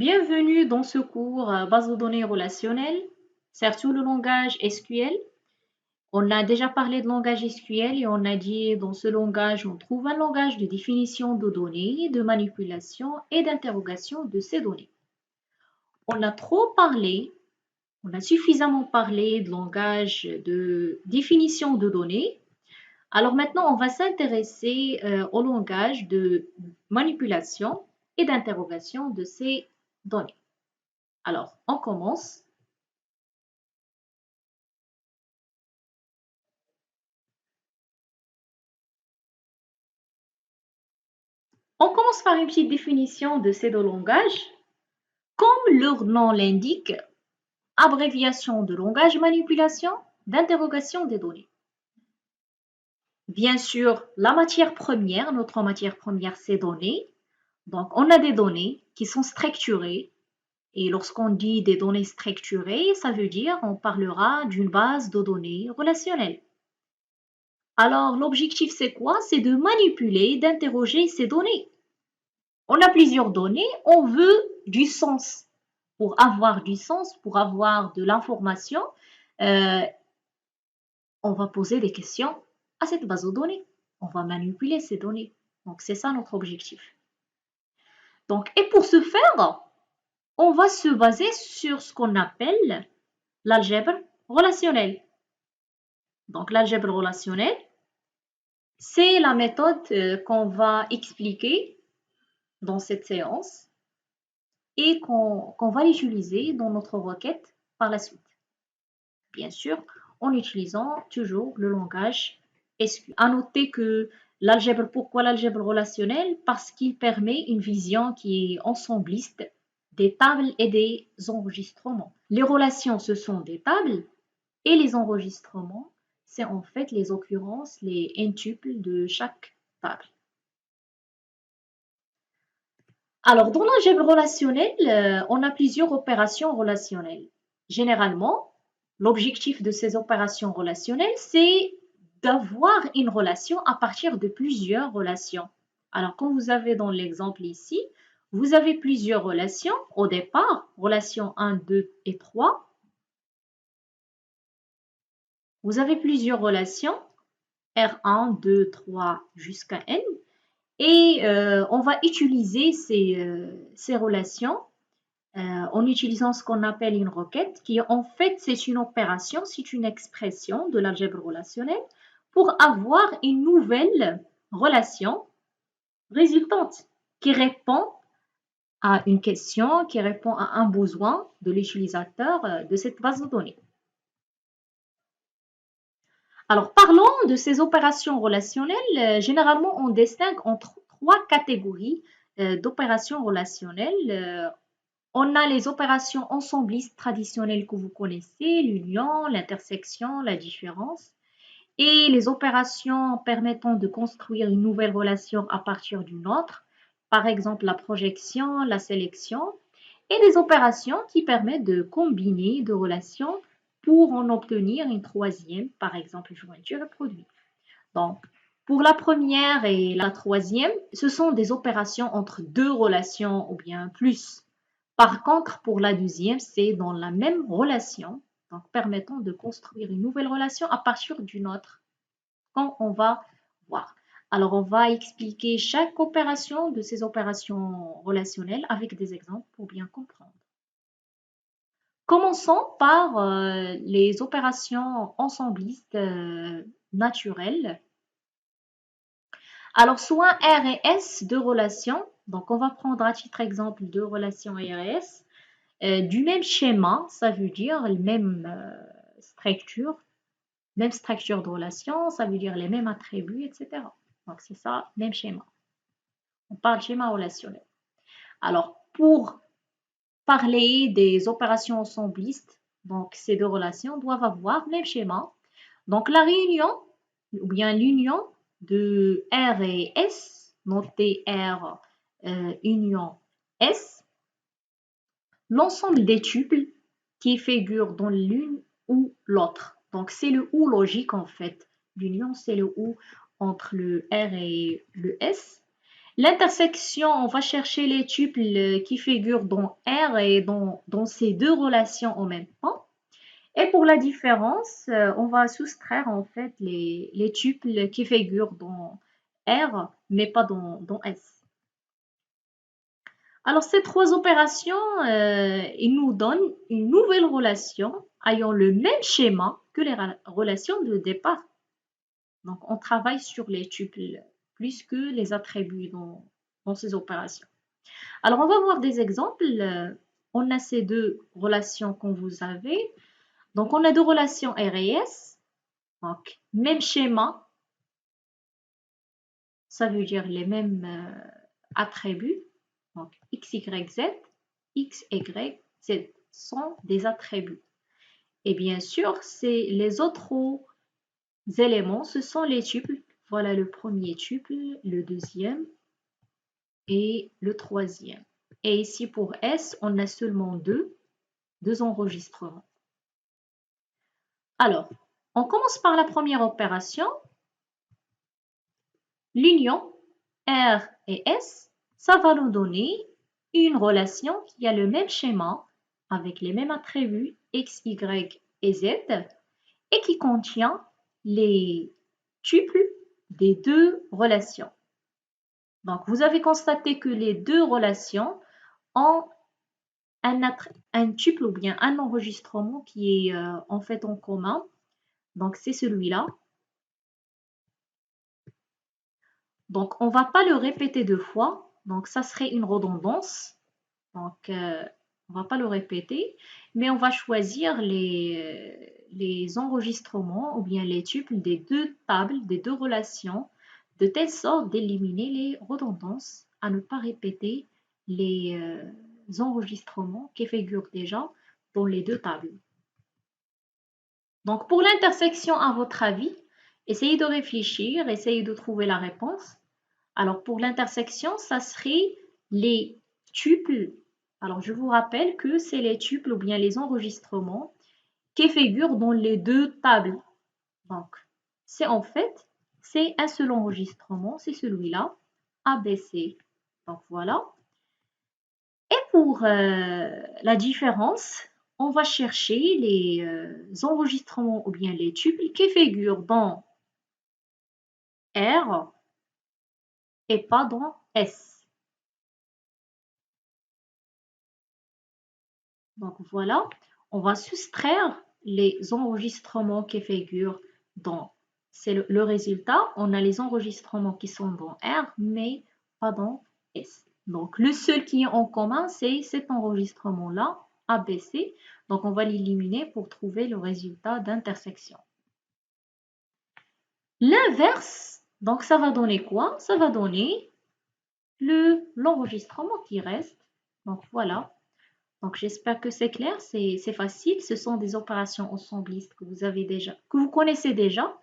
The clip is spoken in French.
Bienvenue dans ce cours base de données relationnelles, surtout le langage SQL. On a déjà parlé de langage SQL et on a dit dans ce langage, on trouve un langage de définition de données, de manipulation et d'interrogation de ces données. On a trop parlé, on a suffisamment parlé de langage de définition de données. Alors maintenant, on va s'intéresser au langage de manipulation et d'interrogation de ces données. Alors, on commence. On commence par une petite définition de ces deux langages. Comme leur nom l'indique, abréviation de langage manipulation d'interrogation des données. Bien sûr, la matière première, notre matière première, c'est données. Donc, on a des données qui sont structurées. Et lorsqu'on dit des données structurées, ça veut dire on parlera d'une base de données relationnelle. Alors, l'objectif, c'est quoi? C'est de manipuler, d'interroger ces données. On a plusieurs données, on veut du sens. Pour avoir du sens, pour avoir de l'information, on va poser des questions à cette base de données. On va manipuler ces données. Donc, c'est ça notre objectif. Donc, et pour ce faire, on va se baser sur ce qu'on appelle l'algèbre relationnelle. Donc, l'algèbre relationnelle, c'est la méthode qu'on va expliquer dans cette séance et qu'on va utiliser dans notre requête par la suite. Bien sûr, en utilisant toujours le langage SQL. À noter que l'algèbre, pourquoi l'algèbre relationnelle? Parce qu'il permet une vision qui est ensembliste des tables et des enregistrements. Les relations, ce sont des tables et les enregistrements, c'est en fait les occurrences, les intuples de chaque table. Alors, dans l'algèbre relationnelle, on a plusieurs opérations relationnelles. Généralement, l'objectif de ces opérations relationnelles, c'est d'avoir une relation à partir de plusieurs relations. Alors, comme vous avez dans l'exemple ici, vous avez plusieurs relations. Au départ, relations 1, 2 et 3. Vous avez plusieurs relations, R1, 2, 3 jusqu'à N. Et on va utiliser ces relations en utilisant ce qu'on appelle une requête, qui en fait c'est une opération, c'est une expression de l'algèbre relationnelle pour avoir une nouvelle relation résultante qui répond à une question, qui répond à un besoin de l'utilisateur de cette base de données. Alors, parlons de ces opérations relationnelles. Généralement, on distingue entre trois catégories d'opérations relationnelles. On a les opérations ensemblistes traditionnelles que vous connaissez, l'union, l'intersection, la différence, et les opérations permettant de construire une nouvelle relation à partir d'une autre, par exemple la projection, la sélection, et des opérations qui permettent de combiner deux relations pour en obtenir une troisième, par exemple jointure et produit. Donc, pour la première et la troisième, ce sont des opérations entre deux relations ou bien plus. Par contre, pour la deuxième, c'est dans la même relation, donc permettant de construire une nouvelle relation à partir d'une autre, quand on va voir. Alors, on va expliquer chaque opération de ces opérations relationnelles avec des exemples pour bien comprendre. Commençons par les opérations ensemblistes naturelles. Alors, soit R et S, deux relations. Donc, on va prendre à titre exemple deux relations R et S. Du même schéma, ça veut dire la même structure de relation, ça veut dire les mêmes attributs, etc. Donc, c'est ça, même schéma. On parle schéma relationnel. Alors, pour parler des opérations ensemblistes, donc ces deux relations doivent avoir le même schéma. Donc, la réunion, ou bien l'union de R et S, notez R union S, l'ensemble des tuples qui figurent dans l'une ou l'autre. Donc, c'est le ou logique en fait. L'union, c'est le ou entre le R et le S. L'intersection, on va chercher les tuples qui figurent dans R et dans ces deux relations en même temps. Et pour la différence, on va soustraire en fait les tuples qui figurent dans R, mais pas dans S. Alors ces trois opérations, ils nous donnent une nouvelle relation ayant le même schéma que les relations de départ. Donc on travaille sur les tuples plus que les attributs dans ces opérations. Alors on va voir des exemples. On a ces deux relations qu'on vous avez. Donc on a deux relations R et S. Donc même schéma, ça veut dire les mêmes attributs. Donc X, Y, Z, X, Y, Z sont des attributs. Et bien sûr, c'est les autres éléments, ce sont les tuples. Voilà le premier tuple, le deuxième et le troisième. Et ici pour S, on a seulement deux enregistrements. Alors, on commence par la première opération. L'union R et S, ça va nous donner une relation qui a le même schéma avec les mêmes attributs X, Y et Z et qui contient les tuples des deux relations. Donc, vous avez constaté que les deux relations ont un tuple ou bien un enregistrement qui est en fait en commun. Donc, c'est celui-là. Donc, on ne va pas le répéter deux fois. Donc, ça serait une redondance. Donc, on ne va pas le répéter, mais on va choisir les enregistrements ou bien les tuples des deux tables, des deux relations, de telle sorte d'éliminer les redondances, à ne pas répéter les enregistrements qui figurent déjà dans les deux tables. Donc, pour l'intersection, à votre avis, essayez de réfléchir, essayez de trouver la réponse. Alors, pour l'intersection, ça serait les tuples. Alors, je vous rappelle que c'est les tuples ou bien les enregistrements qui figurent dans les deux tables. Donc, c'est en fait, c'est un seul enregistrement, c'est celui-là, ABC. Donc, voilà. Et pour la différence, on va chercher les enregistrements ou bien les tuples qui figurent dans R et pas dans S. Donc voilà, on va soustraire les enregistrements qui figurent dans, c'est le résultat, on a les enregistrements qui sont dans R, mais pas dans S. Donc le seul qui est en commun, c'est cet enregistrement-là, ABC. Donc on va l'éliminer pour trouver le résultat d'intersection. L'inverse, donc ça va donner quoi? Ça va donner l'enregistrement qui reste. Donc voilà. Donc j'espère que c'est clair, c'est facile. Ce sont des opérations ensemblistes que vous avez déjà, que vous connaissez déjà.